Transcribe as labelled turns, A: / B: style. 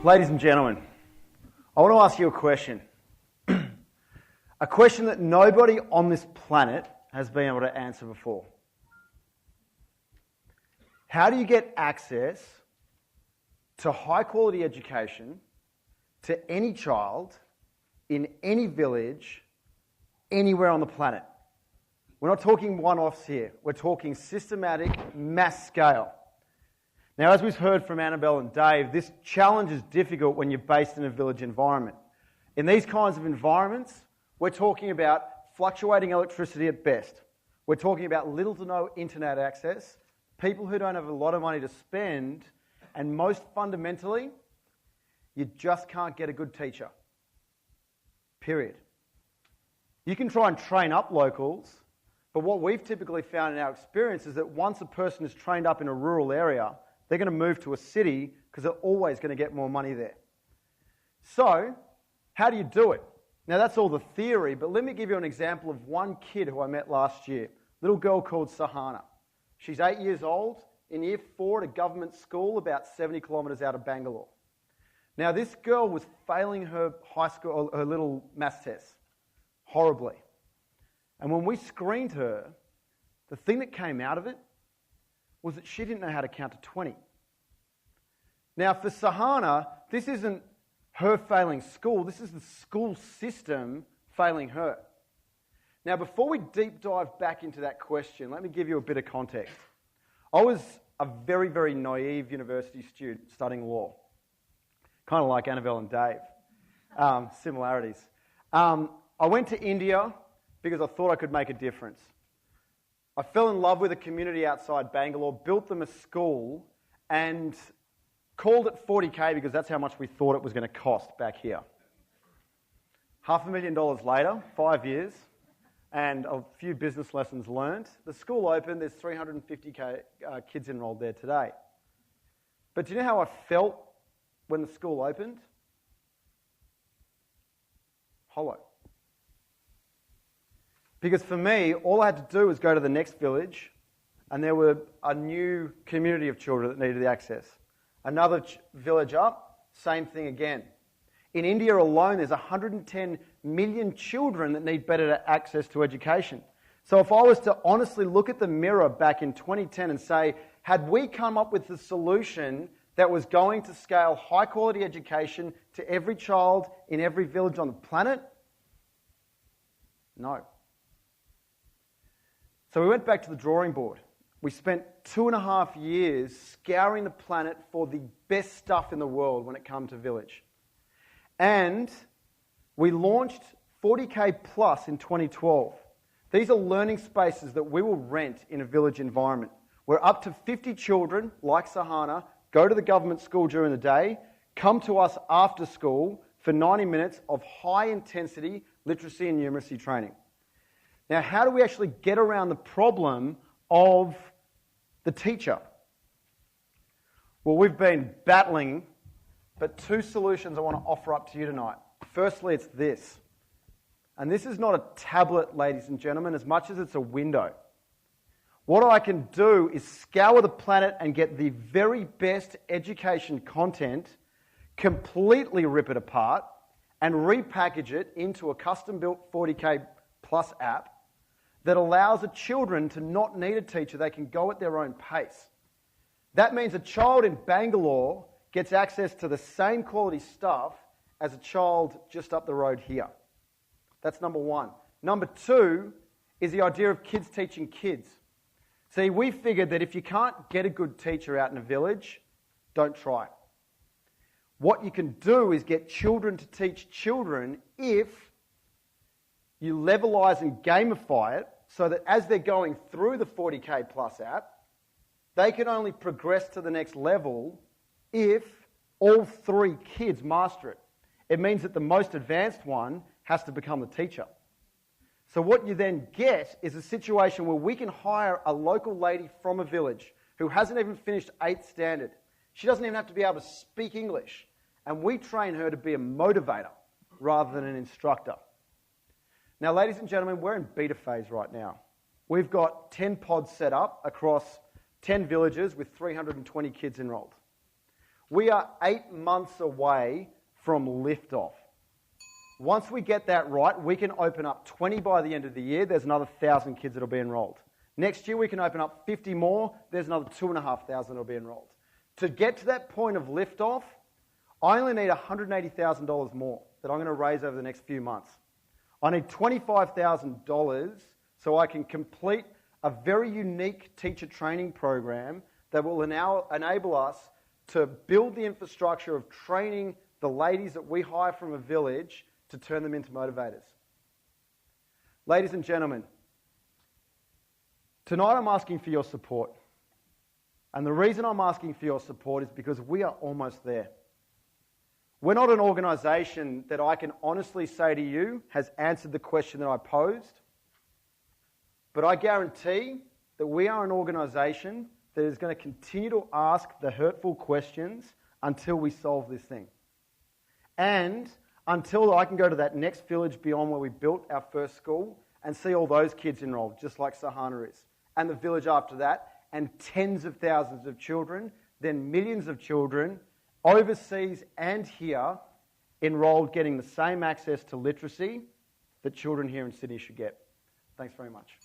A: Ladies and gentlemen, I want to ask you a question. A question that nobody on this planet has been able to answer before. How do you get access to high quality education to any child in any village anywhere on the planet? We're not talking one-offs here. We're talking systematic, mass scale. Now, as we've heard from Annabelle and Dave, this challenge is difficult when you're based in a village environment. In these kinds of environments, we're talking about fluctuating electricity at best. We're talking about little to no internet access, people who don't have a lot of money to spend, and most fundamentally, you just can't get a good teacher. Period. You can try and train up locals, but what we've typically found in our experience is that once a person is trained up in a rural area, they're going to move to a city because they're always going to get more money there. So, how do you do it? Now, that's all the theory, but let me give you an example of one kid who I met last year, a little girl called Sahana. She's 8 years old, in year 4 at a government school about 70 kilometres out of Bangalore. Now, this girl was failing her high school, her little maths test, horribly. And when we screened her, the thing that came out of it was that she didn't know how to count to 20. Now, for Sahana, this isn't her failing school, this is the school system failing her. Now, before we deep dive back into that question, let me give you a bit of context. I was a very, very naive university student studying law, kind of like Annabelle and Dave, similarities. I went to India because I thought I could make a difference. I fell in love with a community outside Bangalore, built them a school, and called it 40K because that's how much we thought it was going to cost back here. $500,000 later, 5 years, and a few business lessons learned. The school opened, there's 350 kids enrolled there today. But do you know how I felt when the school opened? Hollow. Because for me, all I had to do was go to the next village, and there were a new community of children that needed the access. Another village up, same thing again. In India alone, there's 110 million children that need better access to education. So if I was to honestly look at the mirror back in 2010 and say, had we come up with the solution that was going to scale high-quality education to every child in every village on the planet? No. So we went back to the drawing board. We spent 2.5 years scouring the planet for the best stuff in the world when it comes to village. And we launched 40K Plus in 2012. These are learning spaces that we will rent in a village environment, where up to 50 children, like Sahana, go to the government school during the day, come to us after school for 90 minutes of high-intensity literacy and numeracy training. Now, how do we actually get around the problem of the teacher? Well, we've been battling, but 2 solutions I want to offer up to you tonight. Firstly, it's this. And this is not a tablet, ladies and gentlemen, as much as it's a window. What I can do is scour the planet and get the very best education content, completely rip it apart, and repackage it into a custom-built 40K Plus app that allows the children to not need a teacher. They can go at their own pace. That means a child in Bangalore gets access to the same quality stuff as a child just up the road here. That's number one. Number 2 is the idea of kids teaching kids. See, we figured that if you can't get a good teacher out in a village, don't try. What you can do is get children to teach children if you levelize and gamify it so that as they're going through the 40K Plus app, they can only progress to the next level if all 3 kids master it. It means that the most advanced one has to become the teacher. So what you then get is a situation where we can hire a local lady from a village who hasn't even finished 8th standard. She doesn't even have to be able to speak English. And we train her to be a motivator rather than an instructor. Now, ladies and gentlemen, we're in beta phase right now. We've got 10 pods set up across 10 villages with 320 kids enrolled. We are 8 months away from liftoff. Once we get that right, we can open up 20 by the end of the year. There's another 1,000 kids that will be enrolled. Next year, we can open up 50 more. There's another 2,500 that will be enrolled. To get to that point of liftoff, I only need $180,000 more that I'm going to raise over the next few months. I need $25,000 so I can complete a very unique teacher training program that will enable us to build the infrastructure of training the ladies that we hire from a village to turn them into motivators. Ladies and gentlemen, tonight I'm asking for your support. And the reason I'm asking for your support is because we are almost there. We're not an organisation that I can honestly say to you has answered the question that I posed. But I guarantee that we are an organisation that is going to continue to ask the hurtful questions until we solve this thing. And until I can go to that next village beyond where we built our first school and see all those kids enrolled, just like Sahana is. And the village after that, and tens of thousands of children, then millions of children, overseas and here, enrolled, getting the same access to literacy that children here in Sydney should get. Thanks very much.